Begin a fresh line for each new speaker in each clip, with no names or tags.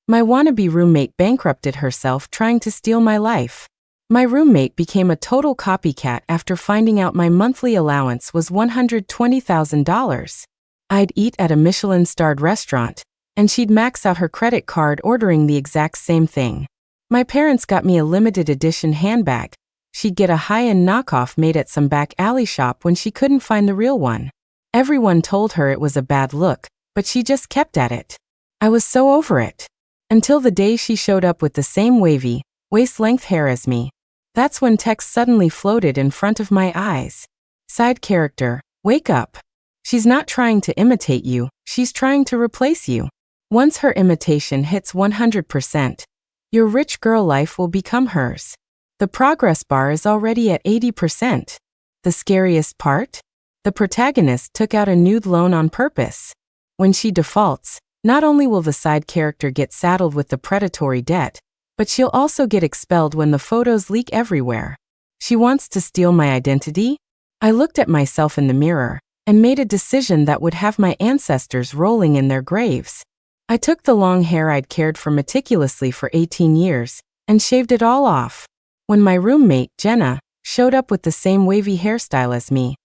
My wannabe roommate bankrupted herself trying to steal my life. My roommate became a total copycat after finding out my monthly allowance was $120,000. I'd eat at a Michelin-starred restaurant, and she'd max out her credit card ordering the exact same thing. My parents got me a limited edition handbag. She'd get a high-end knockoff made at some back alley shop when she couldn't find the real one. Everyone told her it was a bad look, but she just kept at it. I was so over it. Until the day she showed up with the same wavy, waist-length hair as me. That's when text suddenly floated in front of my eyes. Side character, wake up. She's not trying to imitate you, she's trying to replace you. Once her imitation hits 100%, your rich girl life will become hers. The progress bar is already at 80%. The scariest part? The protagonist took out a nude loan on purpose. When she defaults, not only will the side character get saddled with the predatory debt, but she'll also get expelled when the photos leak everywhere. She wants to steal my identity? I looked at myself in the mirror and made a decision that would have my ancestors rolling in their graves. I took the long hair I'd cared for meticulously for 18 years and shaved it all off. When my roommate, Jenna, showed up with the same wavy hairstyle as me,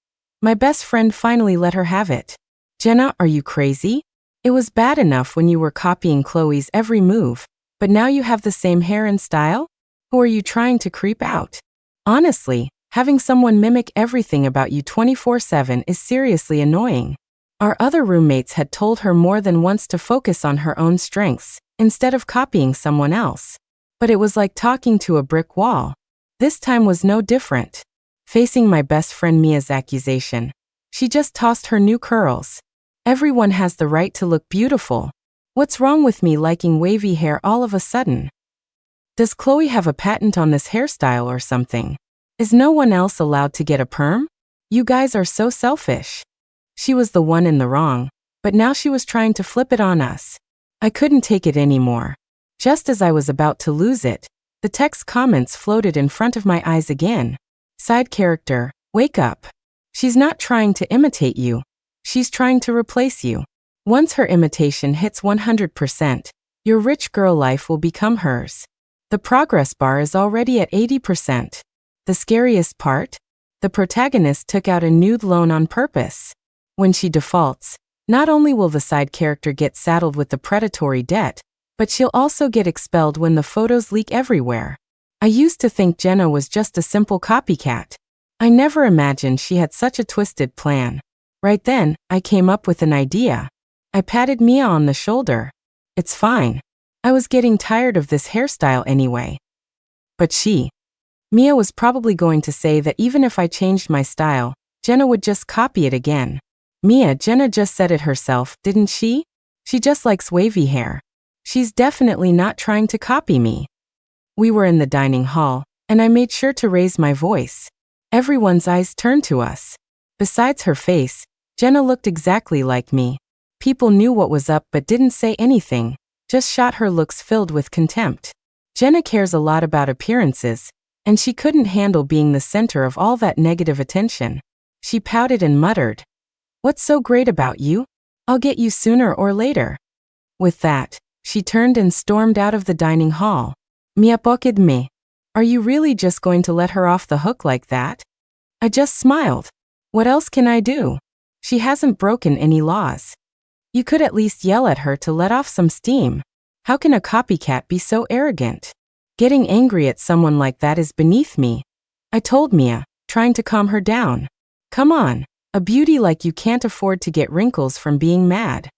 my best friend finally let her have it. Jenna, are you crazy? It was bad enough when you were copying Chloe's every move, but now you have the same hair and style? Who are you trying to creep out? Honestly, having someone mimic everything about you 24/7 is seriously annoying. Our other roommates had told her more than once to focus on her own strengths, instead of copying someone else. But it was like talking to a brick wall. This time was no different. Facing my best friend Mia's accusation, she just tossed her new curls. Everyone has the right to look beautiful. What's wrong with me liking wavy hair all of a sudden? Does Chloe have a patent on this hairstyle or something? Is no one else allowed to get a perm? You guys are so selfish. She was the one in the wrong, but now she was trying to flip it on us. I couldn't take it anymore. Just as I was about to lose it, the text comments floated in front of my eyes again. Side character, wake up. She's not trying to imitate you. She's trying to replace you. Once her imitation hits 100%, your rich girl life will become hers. The progress bar is already at 80%. The scariest part? The protagonist took out a nude loan on purpose. When she defaults, not only will the side character get saddled with the predatory debt, but she'll also get expelled when the photos leak everywhere. I used to think Jenna was just a simple copycat. I never imagined she had such a twisted plan. Right then, I came up with an idea. I patted Mia on the shoulder. It's fine. I was getting tired of this hairstyle anyway. But Mia was probably going to say that even if I changed my style, Jenna would just copy it again. Jenna just said it herself, didn't she? She just likes wavy hair. She's definitely not trying to copy me. We were in the dining hall, and I made sure to raise my voice. Everyone's eyes turned to us. Besides her face, Jenna looked exactly like me. People knew what was up but didn't say anything, just shot her looks filled with contempt. Jenna cares a lot about appearances, and she couldn't handle being the center of all that negative attention. She pouted and muttered, "What's so great about you? I'll get you sooner or later." With that, she turned and stormed out of the dining hall. Mia poked me. Are you really just going to let her off the hook like that? I just smiled. What else can I do? She hasn't broken any laws. You could at least yell at her to let off some steam. How can a copycat be so arrogant? Getting angry at someone like that is beneath me. I told Mia, trying to calm her down. Come on, a beauty like you can't afford to get wrinkles from being mad.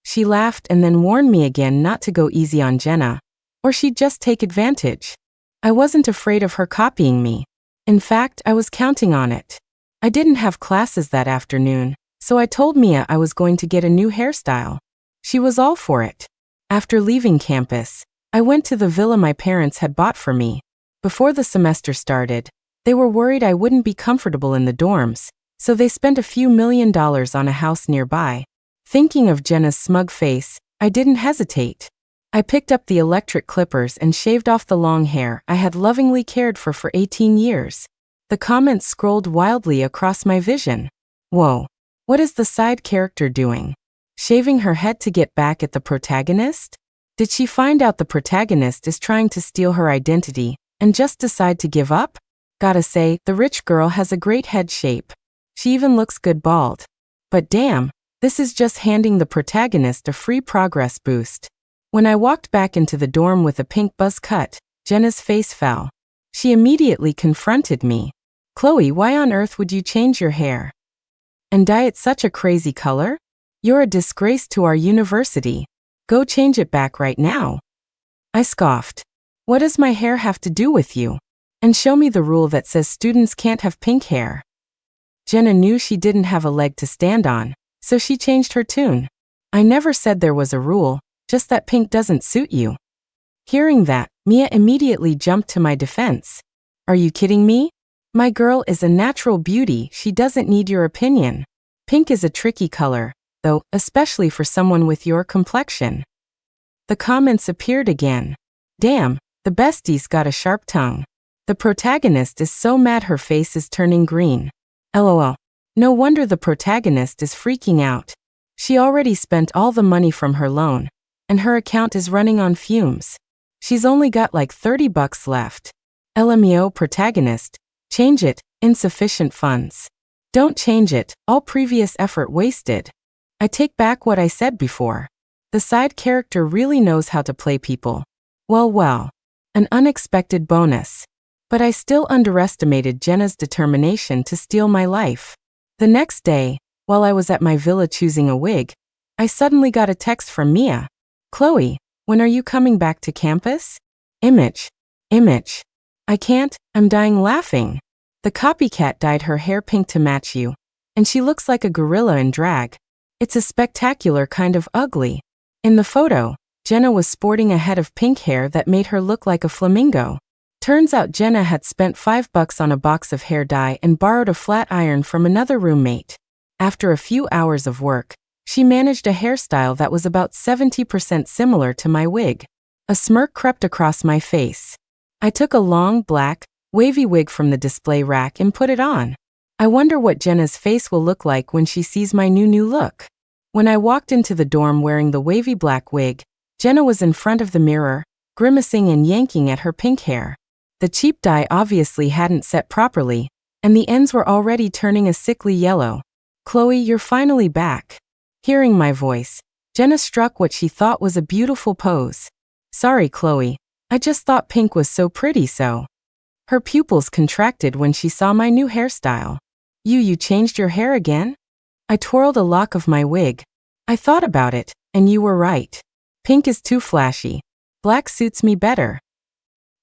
She laughed and then warned me again not to go easy on Jenna, or she'd just take advantage. I wasn't afraid of her copying me. In fact, I was counting on it. I didn't have classes that afternoon, so I told Mia I was going to get a new hairstyle. She was all for it. After leaving campus, I went to the villa my parents had bought for me. Before the semester started, they were worried I wouldn't be comfortable in the dorms, so they spent a few $1,000,000 on a house nearby. Thinking of Jenna's smug face, I didn't hesitate. I picked up the electric clippers and shaved off the long hair I had lovingly cared for 18 years. The comments scrolled wildly across my vision. Whoa, what is the side character doing? Shaving her head to get back at the protagonist? Did she find out the protagonist is trying to steal her identity and just decide to give up? Gotta say, the rich girl has a great head shape. She even looks good bald. But damn, this is just handing the protagonist a free progress boost. When I walked back into the dorm with a pink buzz cut, Jenna's face fell. She immediately confronted me. Chloe, why on earth would you change your hair and dye it such a crazy color? You're a disgrace to our university. Go change it back right now. I scoffed. What does my hair have to do with you? And show me the rule that says students can't have pink hair. Jenna knew she didn't have a leg to stand on, so she changed her tune. I never said there was a rule, just that pink doesn't suit you. Hearing that, Mia immediately jumped to my defense. Are you kidding me? My girl is a natural beauty, she doesn't need your opinion. Pink is a tricky color, though, especially for someone with your complexion. The comments appeared again. Damn, the bestie's got a sharp tongue. The protagonist is so mad her face is turning green. LOL. No wonder the protagonist is freaking out. She already spent all the money from her loan, and her account is running on fumes. She's only got like $30 left. LMAO protagonist, change it, insufficient funds. Don't change it, all previous effort wasted. I take back what I said before. The side character really knows how to play people. Well, an unexpected bonus. But I still underestimated Jenna's determination to steal my life. The next day, while I was at my villa choosing a wig, I suddenly got a text from Mia. Chloe, when are you coming back to campus? Image. I can't, I'm dying laughing. The copycat dyed her hair pink to match you, and she looks like a gorilla in drag. It's a spectacular kind of ugly. In the photo, Jenna was sporting a head of pink hair that made her look like a flamingo. Turns out Jenna had spent $5 on a box of hair dye and borrowed a flat iron from another roommate. After a few hours of work, she managed a hairstyle that was about 70% similar to my wig. A smirk crept across my face. I took a long, black, wavy wig from the display rack and put it on. I wonder what Jenna's face will look like when she sees my new look. When I walked into the dorm wearing the wavy black wig, Jenna was in front of the mirror, grimacing and yanking at her pink hair. The cheap dye obviously hadn't set properly, and the ends were already turning a sickly yellow. Chloe, you're finally back. Hearing my voice, Jenna struck what she thought was a beautiful pose. Sorry, Chloe, I just thought pink was so pretty so. Her pupils contracted when she saw my new hairstyle. You changed your hair again? I twirled a lock of my wig. I thought about it, and you were right. Pink is too flashy. Black suits me better.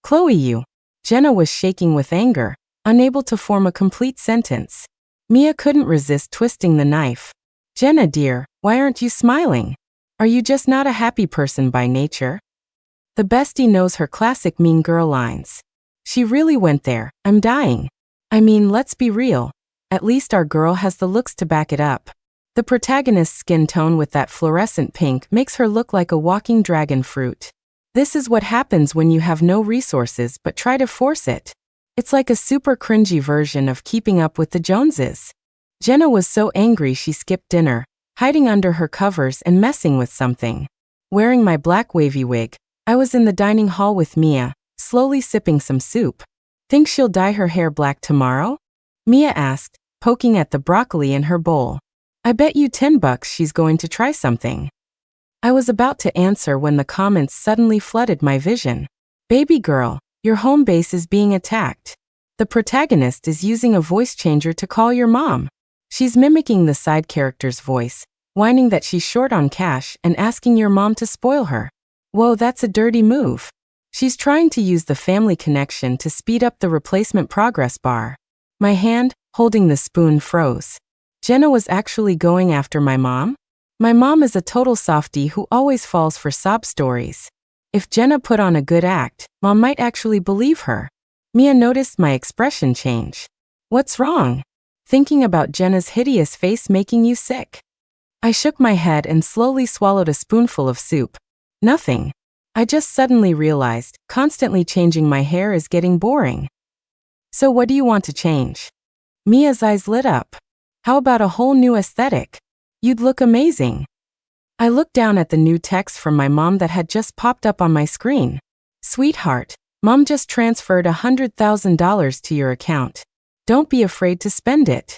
Chloe, Jenna was shaking with anger, unable to form a complete sentence. Mia couldn't resist twisting the knife. Jenna dear, why aren't you smiling? Are you just not a happy person by nature? The bestie knows her classic mean girl lines. She really went there, I'm dying. I mean, let's be real. At least our girl has the looks to back it up. The protagonist's skin tone with that fluorescent pink makes her look like a walking dragon fruit. This is what happens when you have no resources but try to force it. It's like a super cringy version of Keeping Up with the Joneses. Jenna was so angry she skipped dinner, hiding under her covers and messing with something. Wearing my black wavy wig, I was in the dining hall with Mia, slowly sipping some soup. Think she'll dye her hair black tomorrow? Mia asked, poking at the broccoli in her bowl. I bet you $10 she's going to try something. I was about to answer when the comments suddenly flooded my vision. Baby girl, your home base is being attacked. The protagonist is using a voice changer to call your mom. She's mimicking the side character's voice, whining that she's short on cash and asking your mom to spoil her. Whoa, that's a dirty move. She's trying to use the family connection to speed up the replacement progress bar. My hand, holding the spoon, froze. Jenna was actually going after my mom? My mom is a total softie who always falls for sob stories. If Jenna put on a good act, Mom might actually believe her. Mia noticed my expression change. What's wrong? Thinking about Jenna's hideous face making you sick? I shook my head and slowly swallowed a spoonful of soup. Nothing. I just suddenly realized, constantly changing my hair is getting boring. So what do you want to change? Mia's eyes lit up. How about a whole new aesthetic? You'd look amazing. I looked down at the new text from my mom that had just popped up on my screen. Sweetheart, Mom just transferred $100,000 to your account. Don't be afraid to spend it.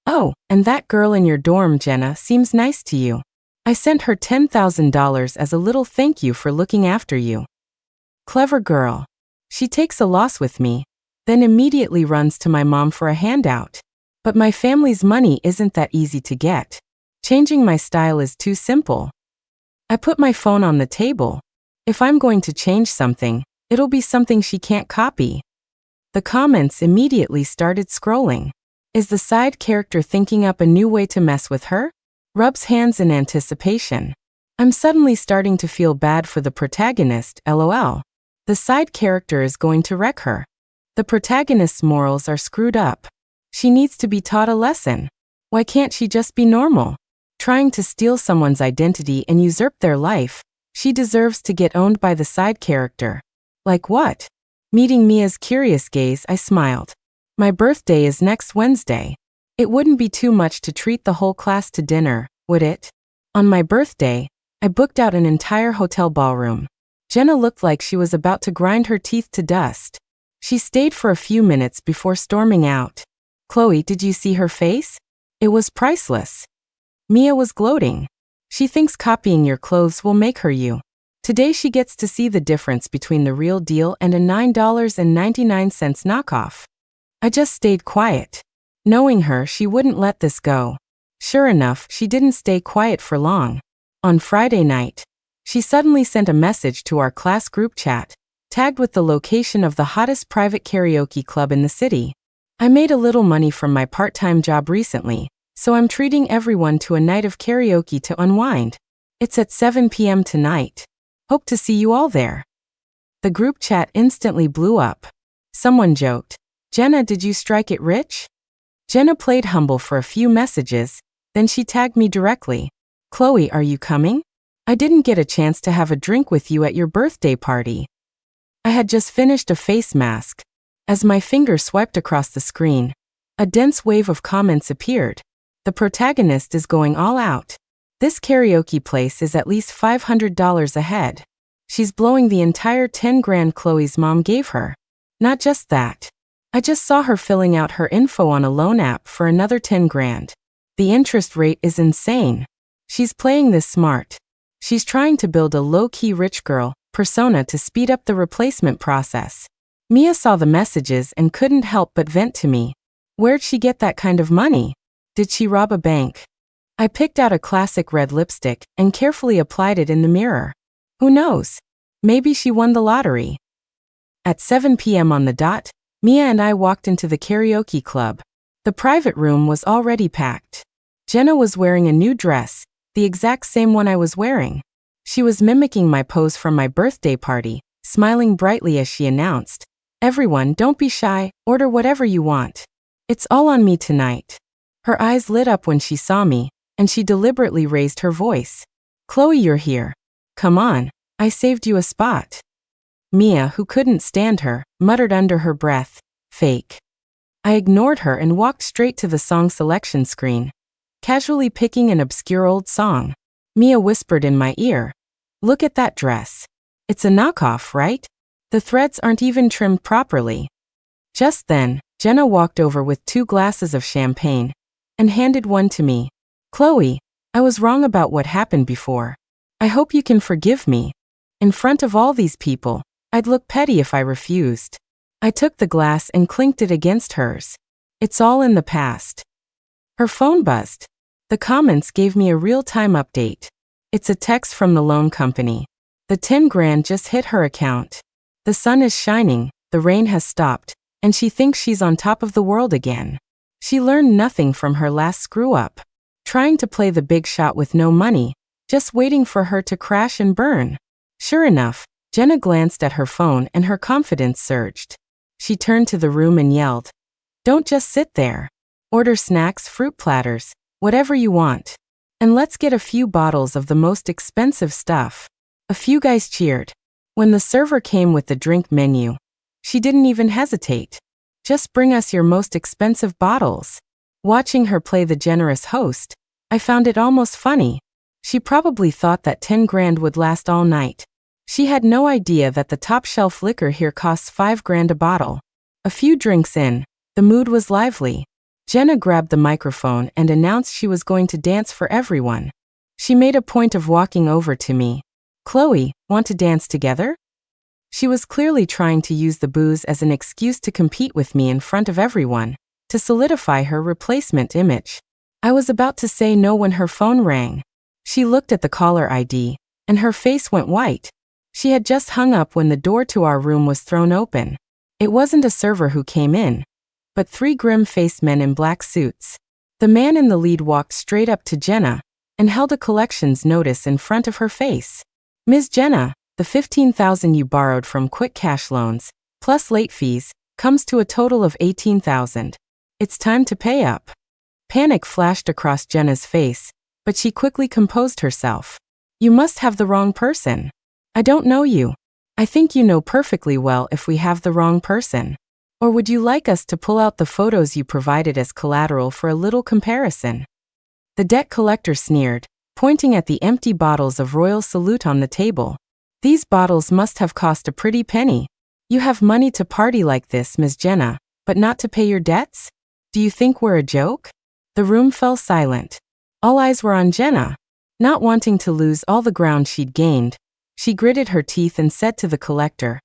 Oh, and that girl in your dorm, Jenna, seems nice to you. I sent her $10,000 as a little thank you for looking after you. Clever girl. She takes a loss with me, then immediately runs to my mom for a handout. But my family's money isn't that easy to get. Changing my style is too simple. I put my phone on the table. If I'm going to change something, it'll be something she can't copy. The comments immediately started scrolling. Is the side character thinking up a new way to mess with her? Rubs hands in anticipation. I'm suddenly starting to feel bad for the protagonist, lol. The side character is going to wreck her. The protagonist's morals are screwed up. She needs to be taught a lesson. Why can't she just be normal? Trying to steal someone's identity and usurp their life, she deserves to get owned by the side character. Like what? Meeting Mia's curious gaze, I smiled. My birthday is next Wednesday. It wouldn't be too much to treat the whole class to dinner, would it? On my birthday, I booked out an entire hotel ballroom. Jenna looked like she was about to grind her teeth to dust. She stayed for a few minutes before storming out. Chloe, did you see her face? It was priceless. Mia was gloating. She thinks copying your clothes will make her you. Today she gets to see the difference between the real deal and a $9.99 knockoff. I just stayed quiet. Knowing her, she wouldn't let this go. Sure enough, she didn't stay quiet for long. On Friday night, she suddenly sent a message to our class group chat, tagged with the location of the hottest private karaoke club in the city. I made a little money from my part-time job recently, so I'm treating everyone to a night of karaoke to unwind. It's at 7 p.m. tonight. Hope to see you all there. The group chat instantly blew up. Someone joked, Jenna, did you strike it rich? Jenna played humble for a few messages, then she tagged me directly. Chloe, are you coming? I didn't get a chance to have a drink with you at your birthday party. I had just finished a face mask. As my finger swiped across the screen, a dense wave of comments appeared. The protagonist is going all out. This karaoke place is at least $500 ahead. She's blowing the entire 10 grand Chloe's mom gave her. Not just that. I just saw her filling out her info on a loan app for another 10 grand. The interest rate is insane. She's playing this smart. She's trying to build a low-key rich girl persona to speed up the replacement process. Mia saw the messages and couldn't help but vent to me. Where'd she get that kind of money? Did she rob a bank? I picked out a classic red lipstick and carefully applied it in the mirror. Who knows? Maybe she won the lottery. At 7 p.m. on the dot, Mia and I walked into the karaoke club. The private room was already packed. Jenna was wearing a new dress, the exact same one I was wearing. She was mimicking my pose from my birthday party, smiling brightly as she announced, Everyone, don't be shy, order whatever you want. It's all on me tonight. Her eyes lit up when she saw me, and she deliberately raised her voice. Chloe, you're here. Come on, I saved you a spot. Mia, who couldn't stand her, muttered under her breath, fake. I ignored her and walked straight to the song selection screen, casually picking an obscure old song. Mia whispered in my ear, look at that dress. It's a knockoff, right? The threads aren't even trimmed properly. Just then, Jenna walked over with 2 glasses of champagne and handed one to me. Chloe, I was wrong about what happened before. I hope you can forgive me. In front of all these people, I'd look petty if I refused. I took the glass and clinked it against hers. It's all in the past. Her phone buzzed. The comments gave me a real-time update. It's a text from the loan company. The 10 grand just hit her account. The sun is shining, the rain has stopped, and she thinks she's on top of the world again. She learned nothing from her last screw-up. Trying to play the big shot with no money, just waiting for her to crash and burn. Sure enough, Jenna glanced at her phone and her confidence surged. She turned to the room and yelled, Don't just sit there. Order snacks, fruit platters, whatever you want. And let's get a few bottles of the most expensive stuff. A few guys cheered. When the server came with the drink menu, she didn't even hesitate. Just bring us your most expensive bottles. Watching her play the generous host, I found it almost funny. She probably thought that 10 grand would last all night. She had no idea that the top shelf liquor here costs 5 grand a bottle. A few drinks in, the mood was lively. Jenna grabbed the microphone and announced she was going to dance for everyone. She made a point of walking over to me. "Chloe, want to dance together?" She was clearly trying to use the booze as an excuse to compete with me in front of everyone, to solidify her replacement image. I was about to say no when her phone rang. She looked at the caller ID, and her face went white. She had just hung up when the door to our room was thrown open. It wasn't a server who came in, but 3 grim-faced men in black suits. The man in the lead walked straight up to Jenna and held a collections notice in front of her face. "Ms. Jenna, the $15,000 you borrowed from Quick Cash Loans, plus late fees, comes to a total of $18,000. It's time to pay up." Panic flashed across Jenna's face, but she quickly composed herself. "You must have the wrong person. I don't know you. I think you know perfectly well if we have the wrong person. Or would you like us to pull out the photos you provided as collateral for a little comparison?" The debt collector sneered, pointing at the empty bottles of Royal Salute on the table. "These bottles must have cost a pretty penny. You have money to party like this, Ms. Jenna, but not to pay your debts? Do you think we're a joke?" The room fell silent. All eyes were on Jenna. Not wanting to lose all the ground she'd gained, she gritted her teeth and said to the collector,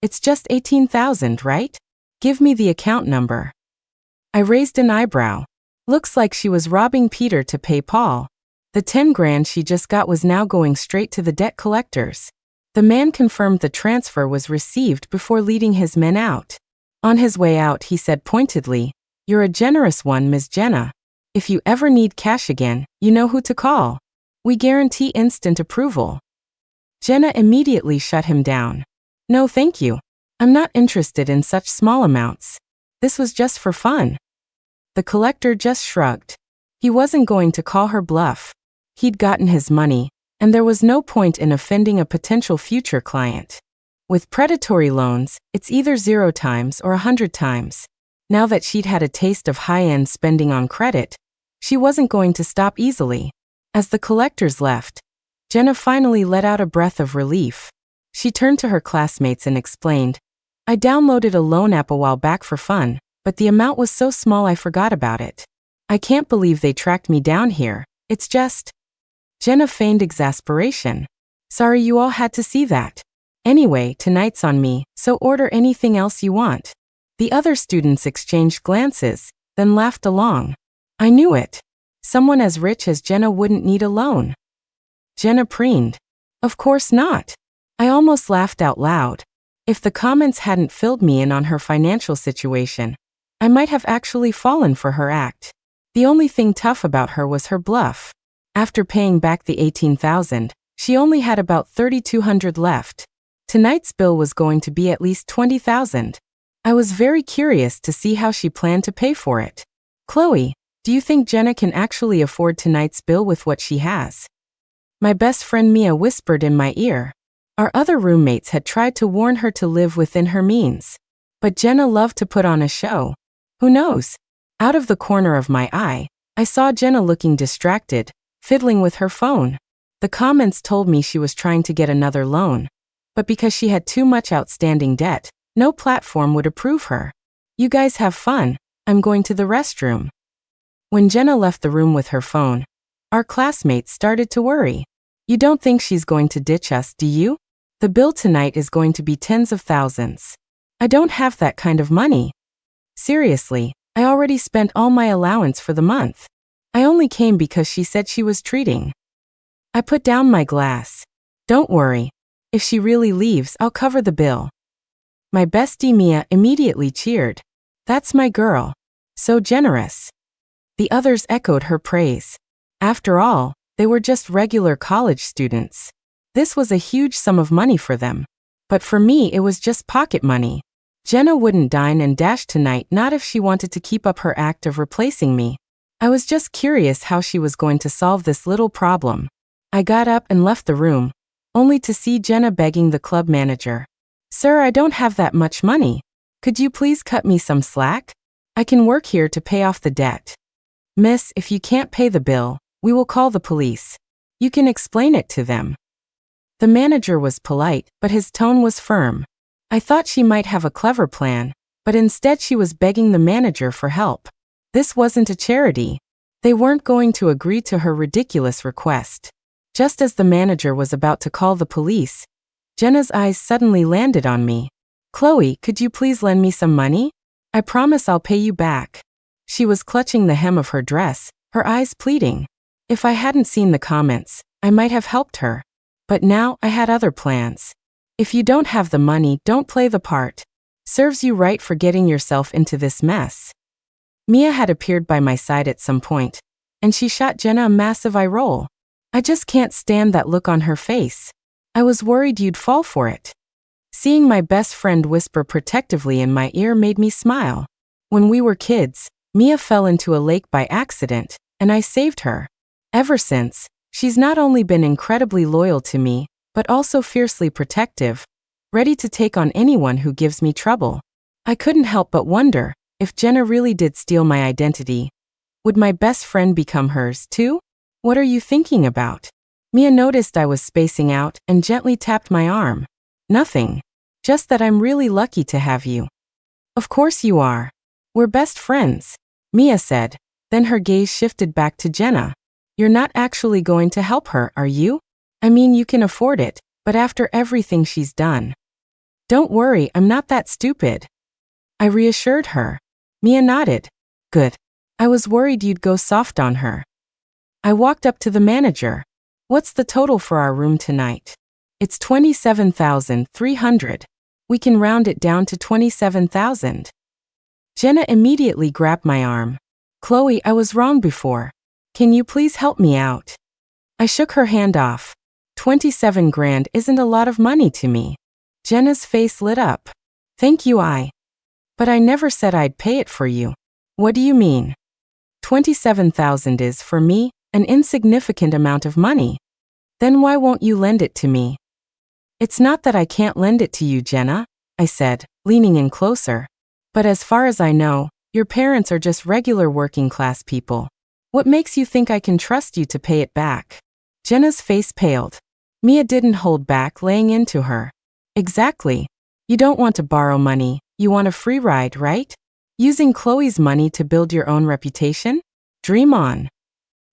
"It's just 18,000, right? Give me the account number." I raised an eyebrow. Looks like she was robbing Peter to pay Paul. The 10 grand she just got was now going straight to the debt collectors. The man confirmed the transfer was received before leading his men out. On his way out, he said pointedly, "You're a generous one, Ms. Jenna. If you ever need cash again, you know who to call. We guarantee instant approval." Jenna immediately shut him down. "No, thank you. I'm not interested in such small amounts. This was just for fun." The collector just shrugged. He wasn't going to call her bluff. He'd gotten his money, and there was no point in offending a potential future client. With predatory loans, it's either 0 times or 100 times. Now that she'd had a taste of high-end spending on credit, she wasn't going to stop easily. As the collectors left, Jenna finally let out a breath of relief. She turned to her classmates and explained, "I downloaded a loan app a while back for fun, but the amount was so small I forgot about it. I can't believe they tracked me down here. It's just..." Jenna feigned exasperation. "Sorry you all had to see that. Anyway, tonight's on me, so order anything else you want." The other students exchanged glances, then laughed along. I knew it. Someone as rich as Jenna wouldn't need a loan. Jenna preened. "Of course not." I almost laughed out loud. If the comments hadn't filled me in on her financial situation, I might have actually fallen for her act. The only thing tough about her was her bluff. After paying back the 18,000, she only had about 3,200 left. Tonight's bill was going to be at least 20,000. I was very curious to see how she planned to pay for it. "Chloe, do you think Jenna can actually afford tonight's bill with what she has?" My best friend Mia whispered in my ear. Our other roommates had tried to warn her to live within her means. But Jenna loved to put on a show. Who knows? Out of the corner of my eye, I saw Jenna looking distracted, fiddling with her phone. The comments told me she was trying to get another loan. But because she had too much outstanding debt, no platform would approve her. "You guys have fun. I'm going to the restroom." When Jenna left the room with her phone, our classmates started to worry. "You don't think she's going to ditch us, do you? The bill tonight is going to be tens of thousands. I don't have that kind of money. Seriously, I already spent all my allowance for the month. I only came because she said she was treating." I put down my glass. "Don't worry. If she really leaves, I'll cover the bill." My bestie Mia immediately cheered. "That's my girl. So generous." The others echoed her praise. After all, they were just regular college students. This was a huge sum of money for them. But for me, it was just pocket money. Jenna wouldn't dine and dash tonight, not if she wanted to keep up her act of replacing me. I was just curious how she was going to solve this little problem. I got up and left the room, only to see Jenna begging the club manager, "Sir, I don't have that much money. Could you please cut me some slack? I can work here to pay off the debt." "Miss, if you can't pay the bill, we will call the police." You can explain it to them. The manager was polite, but his tone was firm. I thought she might have a clever plan, but instead she was begging the manager for help. This wasn't a charity. They weren't going to agree to her ridiculous request. Just as the manager was about to call the police, Jenna's eyes suddenly landed on me. Chloe, could you please lend me some money? I promise I'll pay you back. She was clutching the hem of her dress, her eyes pleading. If I hadn't seen the comments, I might have helped her. But now I had other plans. If you don't have the money, don't play the part. Serves you right for getting yourself into this mess. Mia had appeared by my side at some point, and she shot Jenna a massive eye roll. I just can't stand that look on her face. I was worried you'd fall for it. Seeing my best friend whisper protectively in my ear made me smile. When we were kids, Mia fell into a lake by accident, and I saved her. Ever since, she's not only been incredibly loyal to me, but also fiercely protective, ready to take on anyone who gives me trouble. I couldn't help but wonder, if Jenna really did steal my identity, would my best friend become hers too? What are you thinking about? Mia noticed I was spacing out and gently tapped my arm. Nothing. Just that I'm really lucky to have you. Of course you are. We're best friends, Mia said, then her gaze shifted back to Jenna. You're not actually going to help her, are you? I mean, you can afford it, but after everything she's done. Don't worry, I'm not that stupid. I reassured her. Mia nodded. Good. I was worried you'd go soft on her. I walked up to the manager. What's the total for our room tonight? It's $27,300. We can round it down to $27,000. Jenna immediately grabbed my arm. Chloe, I was wrong before. Can you please help me out? I shook her hand off. 27 grand isn't a lot of money to me. Jenna's face lit up. Thank you, But I never said I'd pay it for you. What do you mean? 27,000 is, for me, an insignificant amount of money. Then why won't you lend it to me? It's not that I can't lend it to you, Jenna, I said, leaning in closer. But as far as I know, your parents are just regular working class people. What makes you think I can trust you to pay it back? Jenna's face paled. Mia didn't hold back, laying into her. Exactly. You don't want to borrow money, you want a free ride, right? Using Chloe's money to build your own reputation? Dream on.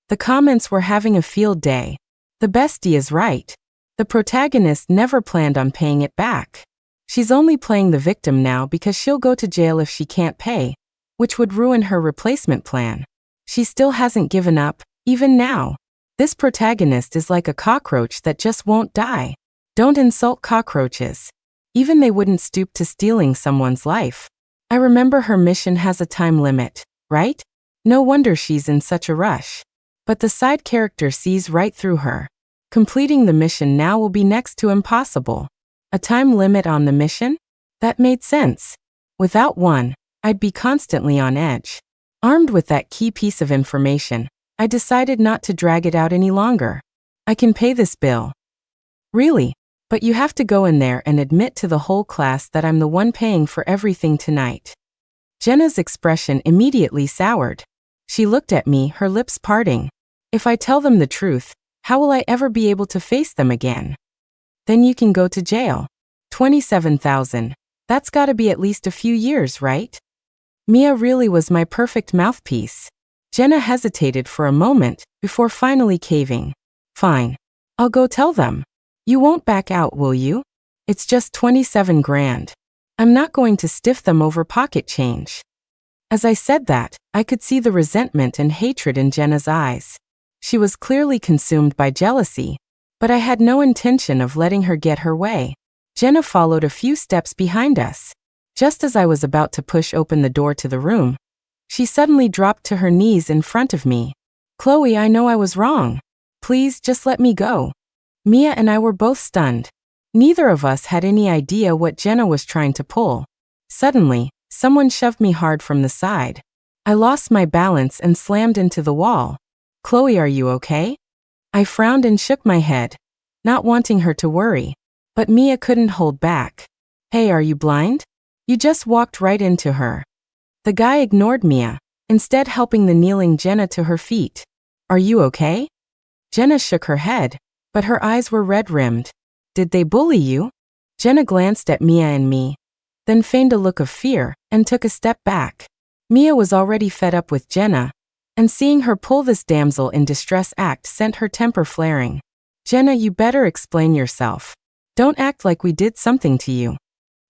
The comments were having a field day. The bestie is right. The protagonist never planned on paying it back. She's only playing the victim now because she'll go to jail if she can't pay, which would ruin her replacement plan. She still hasn't given up, even now. This protagonist is like a cockroach that just won't die. Don't insult cockroaches. Even they wouldn't stoop to stealing someone's life. I remember her mission has a time limit, right? No wonder she's in such a rush. But the side character sees right through her. Completing the mission now will be next to impossible. A time limit on the mission? That made sense. Without one, I'd be constantly on edge. Armed with that key piece of information, I decided not to drag it out any longer. I can pay this bill. Really? But you have to go in there and admit to the whole class that I'm the one paying for everything tonight. Jenna's expression immediately soured. She looked at me, her lips parting. If I tell them the truth, how will I ever be able to face them again? Then you can go to jail. 27,000. That's gotta be at least a few years, right? Mia really was my perfect mouthpiece. Jenna hesitated for a moment before finally caving. Fine. I'll go tell them. You won't back out, will you? It's just 27 grand. I'm not going to stiff them over pocket change. As I said that, I could see the resentment and hatred in Jenna's eyes. She was clearly consumed by jealousy, but I had no intention of letting her get her way. Jenna followed a few steps behind us. Just as I was about to push open the door to the room, she suddenly dropped to her knees in front of me. Chloe, I know I was wrong. Please just let me go. Mia and I were both stunned. Neither of us had any idea what Jenna was trying to pull. Suddenly, someone shoved me hard from the side. I lost my balance and slammed into the wall. Chloe, are you okay? I frowned and shook my head, not wanting her to worry. But Mia couldn't hold back. Hey, are you blind? You just walked right into her. The guy ignored Mia, instead helping the kneeling Jenna to her feet. Are you okay? Jenna shook her head, but her eyes were red-rimmed. Did they bully you? Jenna glanced at Mia and me, then feigned a look of fear and took a step back. Mia was already fed up with Jenna, and seeing her pull this damsel in distress act sent her temper flaring. Jenna, you better explain yourself. Don't act like we did something to you.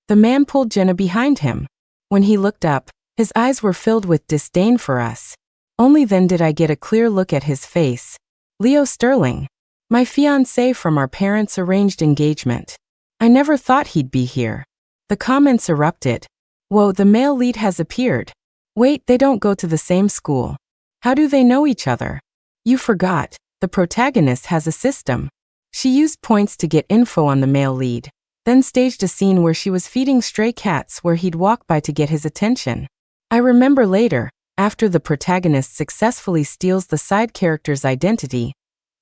The man pulled Jenna behind him. When he looked up, his eyes were filled with disdain for us. Only then did I get a clear look at his face. Leo Sterling, my fiancé from our parents' arranged engagement. I never thought he'd be here. The comments erupted. Whoa, the male lead has appeared. Wait, they don't go to the same school. How do they know each other? You forgot, the protagonist has a system. She used points to get info on the male lead, then staged a scene where she was feeding stray cats where he'd walk by to get his attention. I remember later, after the protagonist successfully steals the side character's identity,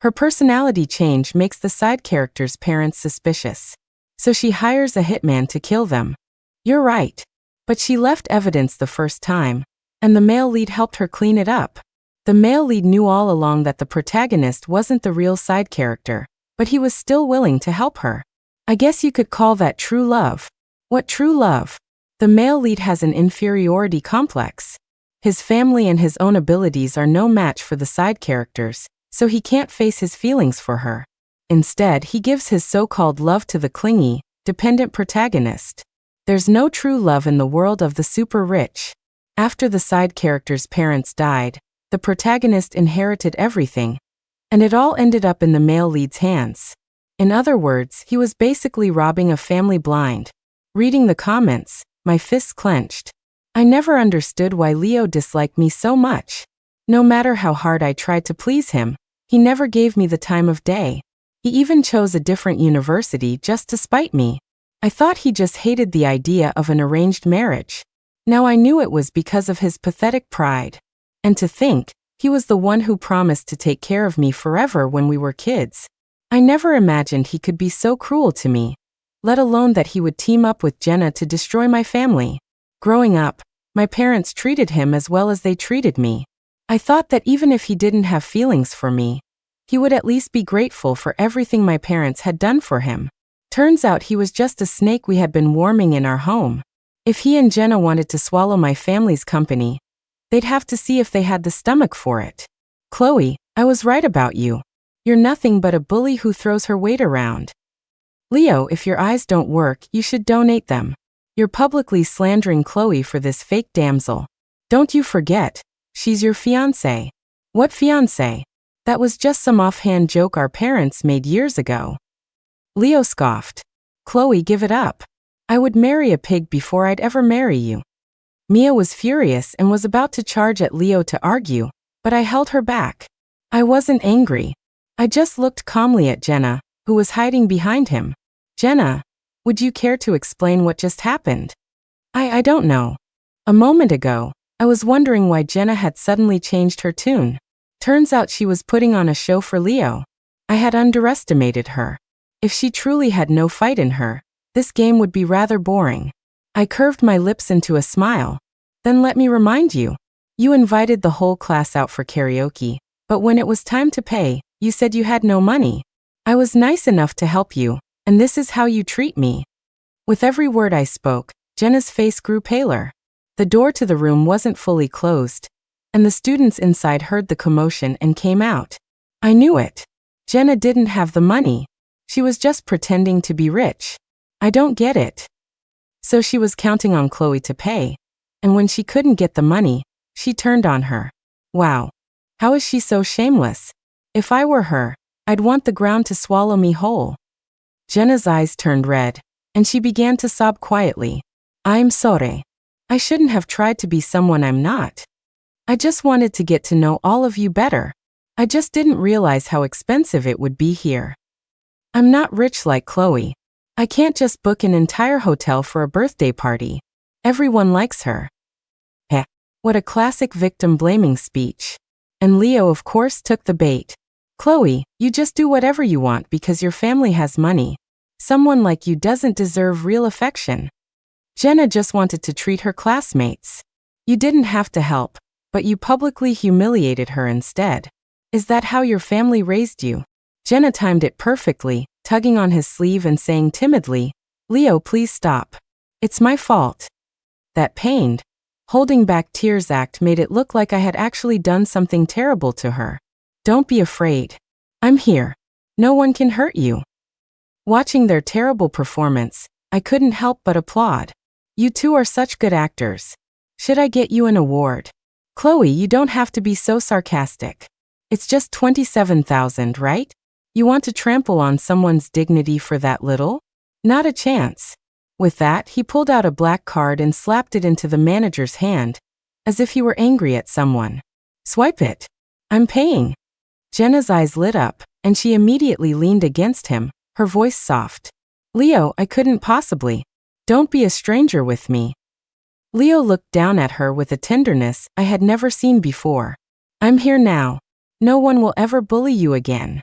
her personality change makes the side character's parents suspicious. So she hires a hitman to kill them. You're right. But she left evidence the first time, and the male lead helped her clean it up. The male lead knew all along that the protagonist wasn't the real side character, but he was still willing to help her. I guess you could call that true love. What true love? The male lead has an inferiority complex. His family and his own abilities are no match for the side characters, so he can't face his feelings for her. Instead, he gives his so-called love to the clingy, dependent protagonist. There's no true love in the world of the super rich. After the side character's parents died, the protagonist inherited everything, and it all ended up in the male lead's hands. In other words, he was basically robbing a family blind. Reading the comments, my fists clenched. I never understood why Leo disliked me so much. No matter how hard I tried to please him, he never gave me the time of day. He even chose a different university just to spite me. I thought he just hated the idea of an arranged marriage. Now I knew it was because of his pathetic pride. And to think, he was the one who promised to take care of me forever when we were kids. I never imagined he could be so cruel to me, let alone that he would team up with Jenna to destroy my family. Growing up, my parents treated him as well as they treated me. I thought that even if he didn't have feelings for me, he would at least be grateful for everything my parents had done for him. Turns out he was just a snake we had been warming in our home. If he and Jenna wanted to swallow my family's company, they'd have to see if they had the stomach for it. Chloe, I was right about you. You're nothing but a bully who throws her weight around. Leo, if your eyes don't work, you should donate them. You're publicly slandering Chloe for this fake damsel. Don't you forget, she's your fiancé. What fiancé? That was just some offhand joke our parents made years ago. Leo scoffed. Chloe, give it up. I would marry a pig before I'd ever marry you. Mia was furious and was about to charge at Leo to argue, but I held her back. I wasn't angry. I just looked calmly at Jenna, who was hiding behind him. Jenna, would you care to explain what just happened? I don't know. A moment ago, I was wondering why Jenna had suddenly changed her tune. Turns out she was putting on a show for Leo. I had underestimated her. If she truly had no fight in her, this game would be rather boring. I curved my lips into a smile. Then let me remind you. You invited the whole class out for karaoke, but when it was time to pay, you said you had no money. I was nice enough to help you, and this is how you treat me. With every word I spoke, Jenna's face grew paler. The door to the room wasn't fully closed, and the students inside heard the commotion and came out. I knew it. Jenna didn't have the money. She was just pretending to be rich. I don't get it. So she was counting on Chloe to pay, and when she couldn't get the money, she turned on her. Wow. How is she so shameless? If I were her, I'd want the ground to swallow me whole. Jenna's eyes turned red, and she began to sob quietly. I'm sorry. I shouldn't have tried to be someone I'm not. I just wanted to get to know all of you better. I just didn't realize how expensive it would be here. I'm not rich like Chloe. I can't just book an entire hotel for a birthday party. Everyone likes her. Heh. What a classic victim-blaming speech. And Leo, of course, took the bait. Chloe, you just do whatever you want because your family has money. Someone like you doesn't deserve real affection. Jenna just wanted to treat her classmates. You didn't have to help, but you publicly humiliated her instead. Is that how your family raised you? Jenna timed it perfectly, tugging on his sleeve and saying timidly, Leo, please stop. It's my fault. That pained, holding back tears act made it look like I had actually done something terrible to her. Don't be afraid. I'm here. No one can hurt you. Watching their terrible performance, I couldn't help but applaud. You two are such good actors. Should I get you an award? Chloe, you don't have to be so sarcastic. It's just 27,000, right? You want to trample on someone's dignity for that little? Not a chance. With that, he pulled out a black card and slapped it into the manager's hand, as if he were angry at someone. Swipe it. I'm paying. Jenna's eyes lit up, and she immediately leaned against him, her voice soft. Leo, I couldn't possibly. Don't be a stranger with me. Leo looked down at her with a tenderness I had never seen before. I'm here now. No one will ever bully you again.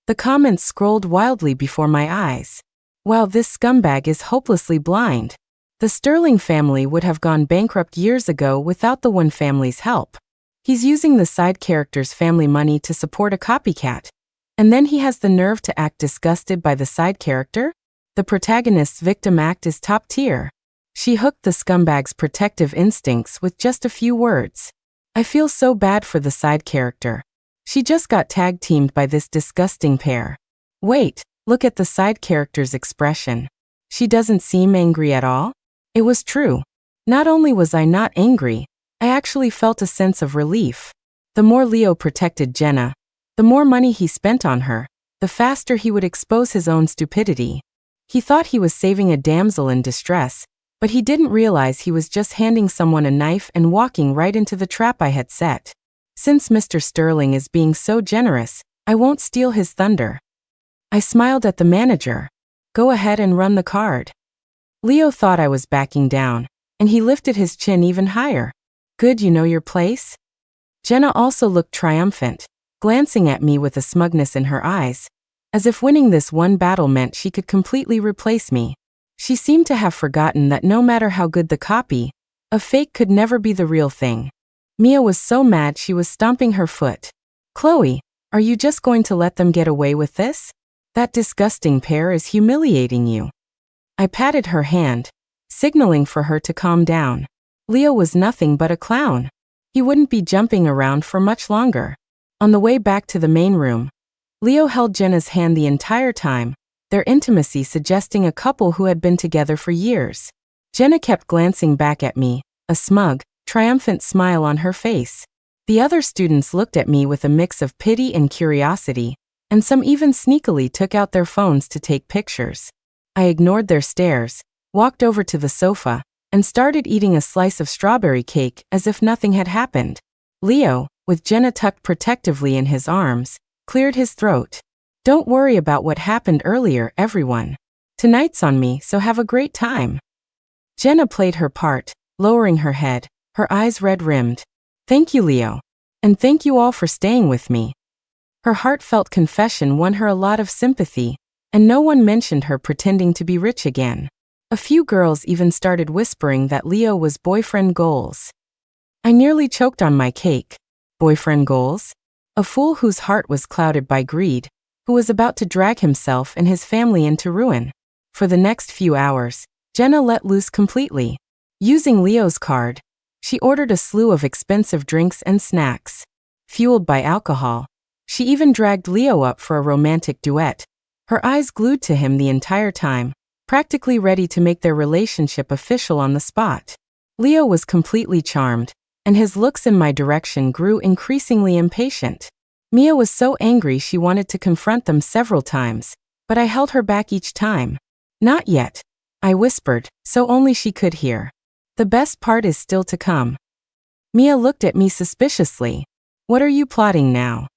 The comments scrolled wildly before my eyes. Wow, this scumbag is hopelessly blind. The Sterling family would have gone bankrupt years ago without the one family's help. He's using the side character's family money to support a copycat. And then he has the nerve to act disgusted by the side character? The protagonist's victim act is top tier. She hooked the scumbag's protective instincts with just a few words. I feel so bad for the side character. She just got tag-teamed by this disgusting pair. Wait, look at the side character's expression. She doesn't seem angry at all. It was true. Not only was I not angry, I actually felt a sense of relief. The more Leo protected Jenna, the more money he spent on her, the faster he would expose his own stupidity. He thought he was saving a damsel in distress, but he didn't realize he was just handing someone a knife and walking right into the trap I had set. Since Mr. Sterling is being so generous, I won't steal his thunder. I smiled at the manager. Go ahead and run the card. Leo thought I was backing down, and he lifted his chin even higher. Good, you know your place? Jenna also looked triumphant, glancing at me with a smugness in her eyes, as if winning this one battle meant she could completely replace me. She seemed to have forgotten that no matter how good the copy, a fake could never be the real thing. Mia was so mad she was stomping her foot. Chloe, are you just going to let them get away with this? That disgusting pair is humiliating you. I patted her hand, signaling for her to calm down. Leo was nothing but a clown. He wouldn't be jumping around for much longer. On the way back to the main room, Leo held Jenna's hand the entire time, their intimacy suggesting a couple who had been together for years. Jenna kept glancing back at me, a smug, triumphant smile on her face. The other students looked at me with a mix of pity and curiosity, and some even sneakily took out their phones to take pictures. I ignored their stares, walked over to the sofa, and started eating a slice of strawberry cake as if nothing had happened. Leo, with Jenna tucked protectively in his arms, cleared his throat. Don't worry about what happened earlier, everyone. Tonight's on me, so have a great time. Jenna played her part, lowering her head, her eyes red-rimmed. Thank you, Leo. And thank you all for staying with me. Her heartfelt confession won her a lot of sympathy, and no one mentioned her pretending to be rich again. A few girls even started whispering that Leo was boyfriend goals. I nearly choked on my cake. Boyfriend goals? A fool whose heart was clouded by greed, who was about to drag himself and his family into ruin. For the next few hours, Jenna let loose completely. Using Leo's card, she ordered a slew of expensive drinks and snacks. Fueled by alcohol, she even dragged Leo up for a romantic duet, her eyes glued to him the entire time, practically ready to make their relationship official on the spot. Leo was completely charmed, and his looks in my direction grew increasingly impatient. Mia was so angry she wanted to confront them several times, but I held her back each time. Not yet, I whispered, so only she could hear. The best part is still to come. Mia looked at me suspiciously. What are you plotting now?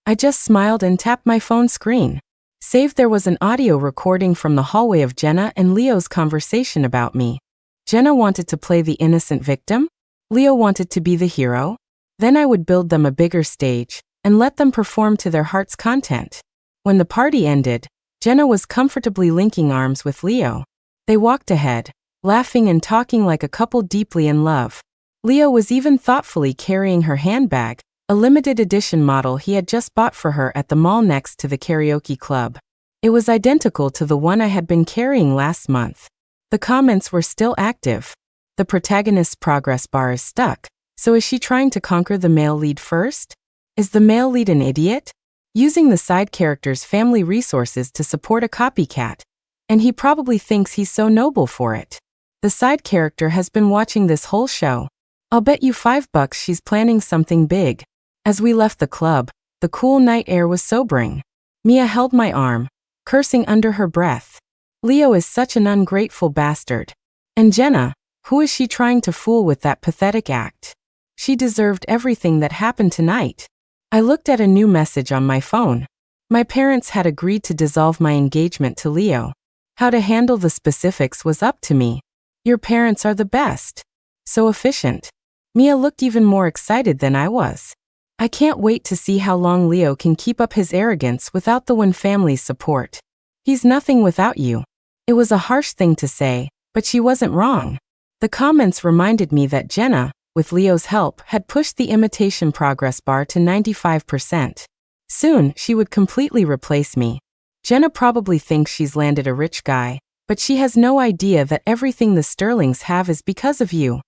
I just smiled and tapped my phone screen. Saved there was an audio recording from the hallway of Jenna and Leo's conversation about me. Jenna wanted to play the innocent victim. Leo wanted to be the hero. Then I would build them a bigger stage and let them perform to their heart's content. When the party ended, Jenna was comfortably linking arms with Leo. They walked ahead, laughing and talking like a couple deeply in love. Leo was even thoughtfully carrying her handbag, a limited edition model he had just bought for her at the mall next to the karaoke club. It was identical to the one I had been carrying last month. The comments were still active. The protagonist's progress bar is stuck. So is she trying to conquer the male lead first? Is the male lead an idiot? Using the side character's family resources to support a copycat. And he probably thinks he's so noble for it. The side character has been watching this whole show. I'll bet you $5 she's planning something big. As we left the club, the cool night air was sobering. Mia held my arm, cursing under her breath. Leo is such an ungrateful bastard. And Jenna, who is she trying to fool with that pathetic act? She deserved everything that happened tonight. I looked at a new message on my phone. My parents had agreed to dissolve my engagement to Leo. How to handle the specifics was up to me. Your parents are the best. So efficient. Mia looked even more excited than I was. I can't wait to see how long Leo can keep up his arrogance without the Wen family's support. He's nothing without you. It was a harsh thing to say, but she wasn't wrong. The comments reminded me that Jenna, with Leo's help, had pushed the imitation progress bar to 95%. Soon, she would completely replace me. Jenna probably thinks she's landed a rich guy, but she has no idea that everything the Sterlings have is because of you.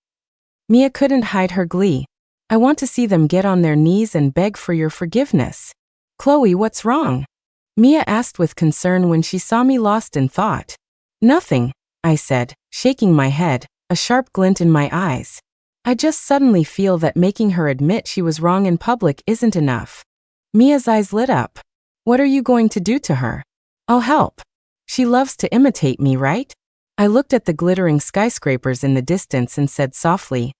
Mia couldn't hide her glee. I want to see them get on their knees and beg for your forgiveness. Chloe, what's wrong? Mia asked with concern when she saw me lost in thought. Nothing, I said, shaking my head, a sharp glint in my eyes. I just suddenly feel that making her admit she was wrong in public isn't enough. Mia's eyes lit up. What are you going to do to her? I'll help. She loves to imitate me, right? I looked at the glittering skyscrapers in the distance and said softly,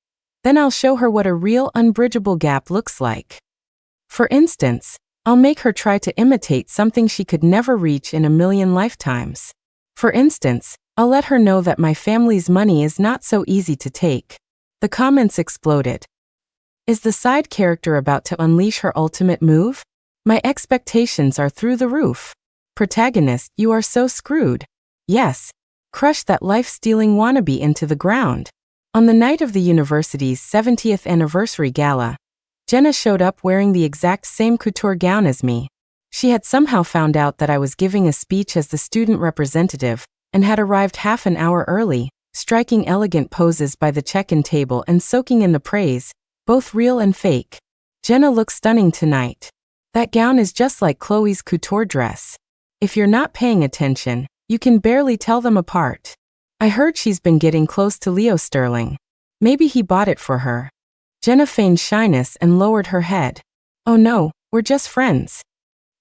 then I'll show her what a real unbridgeable gap looks like. For instance, I'll make her try to imitate something she could never reach in a million lifetimes. For instance, I'll let her know that my family's money is not so easy to take. The comments exploded. Is the side character about to unleash her ultimate move? My expectations are through the roof. Protagonist, you are so screwed. Yes. Crush that life-stealing wannabe into the ground. On the night of the university's 70th anniversary gala, Jenna showed up wearing the exact same couture gown as me. She had somehow found out that I was giving a speech as the student representative and had arrived half an hour early, striking elegant poses by the check-in table and soaking in the praise, both real and fake. Jenna looks stunning tonight. That gown is just like Chloe's couture dress. If you're not paying attention, you can barely tell them apart. I heard she's been getting close to Leo Sterling. Maybe he bought it for her. Jenna feigned shyness and lowered her head. Oh no, we're just friends.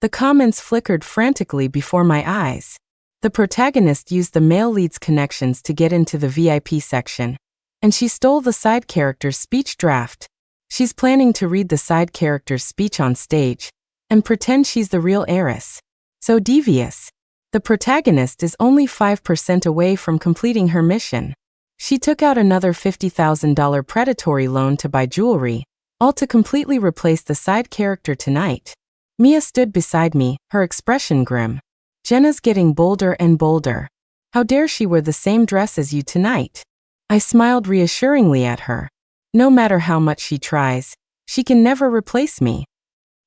The comments flickered frantically before my eyes. The protagonist used the male lead's connections to get into the VIP section, and she stole the side character's speech draft. She's planning to read the side character's speech on stage and pretend she's the real heiress. So devious. The protagonist is only 5% away from completing her mission. She took out another $50,000 predatory loan to buy jewelry, all to completely replace the side character tonight. Mia stood beside me, her expression grim. Jenna's getting bolder and bolder. How dare she wear the same dress as you tonight? I smiled reassuringly at her. No matter how much she tries, she can never replace me.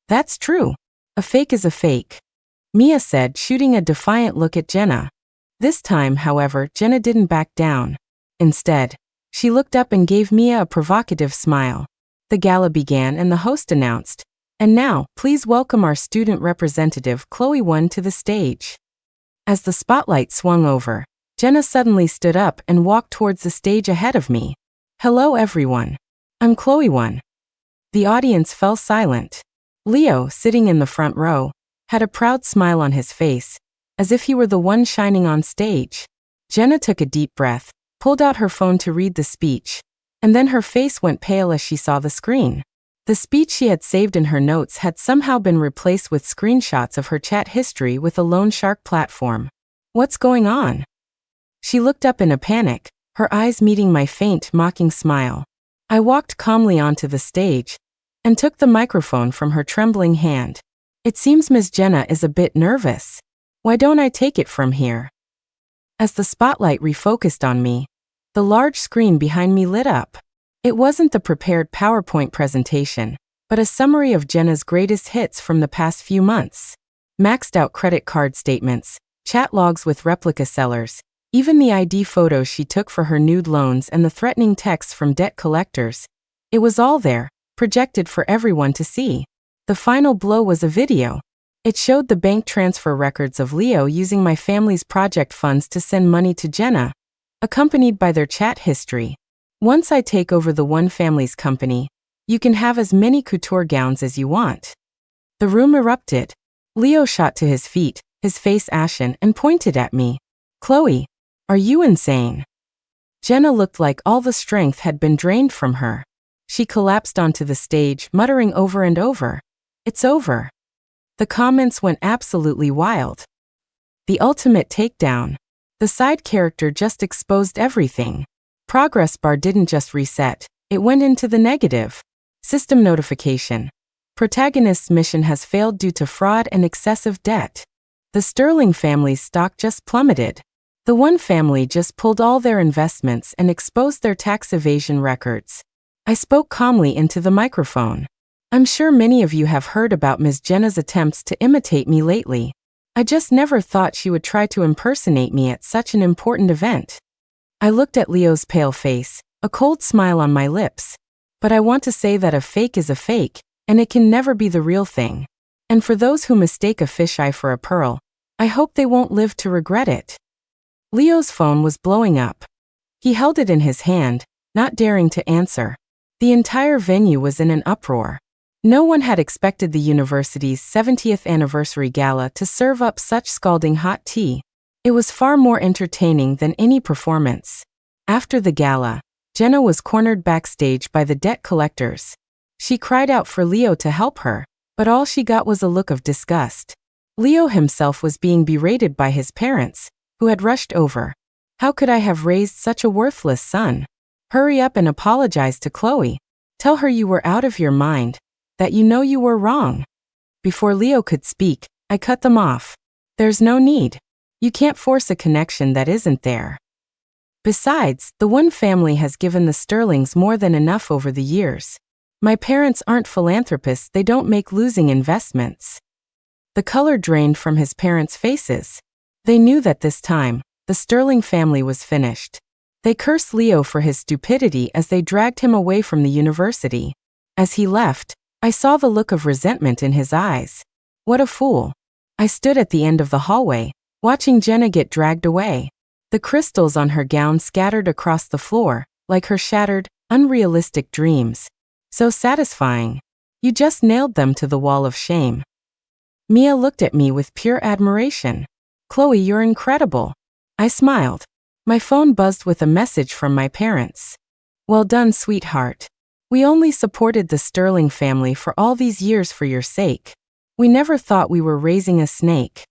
That's true. A fake is a fake, Mia said, shooting a defiant look at Jenna. This time, however, Jenna didn't back down. Instead, she looked up and gave Mia a provocative smile. The gala began and the host announced, "And now, please welcome our student representative, Chloe Wen, to the stage." As the spotlight swung over, Jenna suddenly stood up and walked towards the stage ahead of me. "Hello everyone. I'm Chloe Wen." The audience fell silent. Leo, sitting in the front row, had a proud smile on his face, as if he were the one shining on stage. Jenna took a deep breath, pulled out her phone to read the speech, and then her face went pale as she saw the screen. The speech she had saved in her notes had somehow been replaced with screenshots of her chat history with a loan shark platform. What's going on? She looked up in a panic, her eyes meeting my faint, mocking smile. I walked calmly onto the stage and took the microphone from her trembling hand. "It seems Ms. Jenna is a bit nervous. Why don't I take it from here?" As the spotlight refocused on me, the large screen behind me lit up. It wasn't the prepared PowerPoint presentation, but a summary of Jenna's greatest hits from the past few months. Maxed out credit card statements, chat logs with replica sellers, even the ID photos she took for her nude loans and the threatening texts from debt collectors. It was all there, projected for everyone to see. The final blow was a video. It showed the bank transfer records of Leo using my family's project funds to send money to Jenna, accompanied by their chat history. Once I take over the One Family's company, you can have as many couture gowns as you want. The room erupted. Leo shot to his feet, his face ashen, and pointed at me. Chloe, are you insane? Jenna looked like all the strength had been drained from her. She collapsed onto the stage, muttering over and over, "It's over." The comments went absolutely wild. The ultimate takedown. The side character just exposed everything. Progress bar didn't just reset, it went into the negative. System notification. Protagonist's mission has failed due to fraud and excessive debt. The Sterling family's stock just plummeted. The One Family just pulled all their investments and exposed their tax evasion records. I spoke calmly into the microphone. I'm sure many of you have heard about Ms. Jenna's attempts to imitate me lately. I just never thought she would try to impersonate me at such an important event. I looked at Leo's pale face, a cold smile on my lips. But I want to say that a fake is a fake, and it can never be the real thing. And for those who mistake a fisheye for a pearl, I hope they won't live to regret it. Leo's phone was blowing up. He held it in his hand, not daring to answer. The entire venue was in an uproar. No one had expected the university's 70th anniversary gala to serve up such scalding hot tea. It was far more entertaining than any performance. After the gala, Jenna was cornered backstage by the debt collectors. She cried out for Leo to help her, but all she got was a look of disgust. Leo himself was being berated by his parents, who had rushed over. How could I have raised such a worthless son? Hurry up and apologize to Chloe. Tell her you were out of your mind, that you know you were wrong. Before Leo could speak, I cut them off. There's no need. You can't force a connection that isn't there. Besides, the One Family has given the Sterlings more than enough over the years. My parents aren't philanthropists, they don't make losing investments. The color drained from his parents' faces. They knew that this time, the Sterling family was finished. They cursed Leo for his stupidity as they dragged him away from the university. As he left, I saw the look of resentment in his eyes. What a fool. I stood at the end of the hallway, watching Jenna get dragged away. The crystals on her gown scattered across the floor, like her shattered, unrealistic dreams. So satisfying. You just nailed them to the wall of shame. Mia looked at me with pure admiration. Chloe, you're incredible. I smiled. My phone buzzed with a message from my parents. Well done, sweetheart. We only supported the Sterling family for all these years for your sake. We never thought we were raising a snake.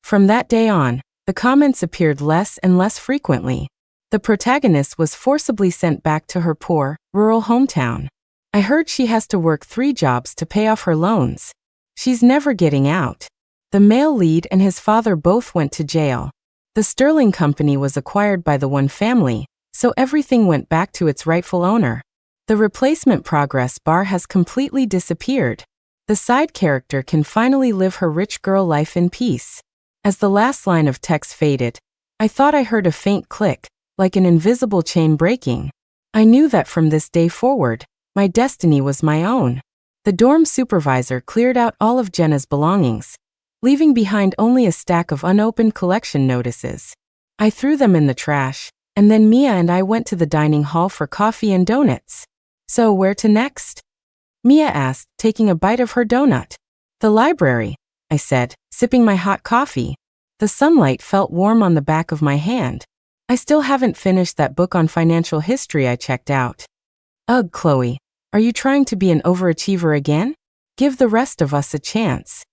From that day on, the comments appeared less and less frequently. The protagonist was forcibly sent back to her poor, rural hometown. I heard she has to work 3 jobs to pay off her loans. She's never getting out. The male lead and his father both went to jail. The Sterling company was acquired by the One Family, so everything went back to its rightful owner. The replacement progress bar has completely disappeared. The side character can finally live her rich girl life in peace. As the last line of text faded, I thought I heard a faint click, like an invisible chain breaking. I knew that from this day forward, my destiny was my own. The dorm supervisor cleared out all of Jenna's belongings, leaving behind only a stack of unopened collection notices. I threw them in the trash, and then Mia and I went to the dining hall for coffee and donuts. So where to next? Mia asked, taking a bite of her donut. The library, I said, sipping my hot coffee. The sunlight felt warm on the back of my hand. I still haven't finished that book on financial history I checked out. Ugh, Chloe, are you trying to be an overachiever again? Give the rest of us a chance.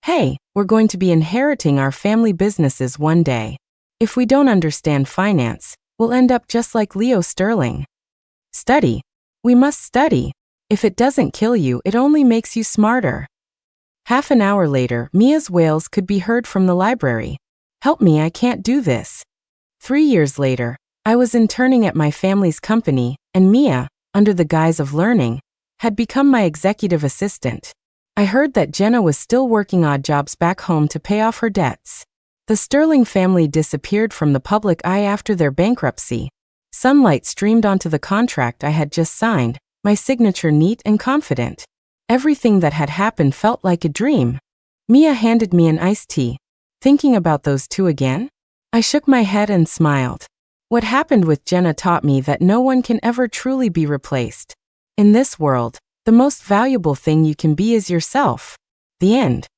Hey, we're going to be inheriting our family businesses one day. If we don't understand finance, we'll end up just like Leo Sterling. Study. We must study. If it doesn't kill you, it only makes you smarter. Half an hour later, Mia's wails could be heard from the library. Help me, I can't do this. 3 years later, I was interning at my family's company, and Mia, under the guise of learning, had become my executive assistant. I heard that Jenna was still working odd jobs back home to pay off her debts. The Sterling family disappeared from the public eye after their bankruptcy. Sunlight streamed onto the contract I had just signed, my signature neat and confident. Everything that had happened felt like a dream. Mia handed me an iced tea. Thinking about those two again? I shook my head and smiled. What happened with Jenna taught me that no one can ever truly be replaced. In this world, the most valuable thing you can be is yourself. The end.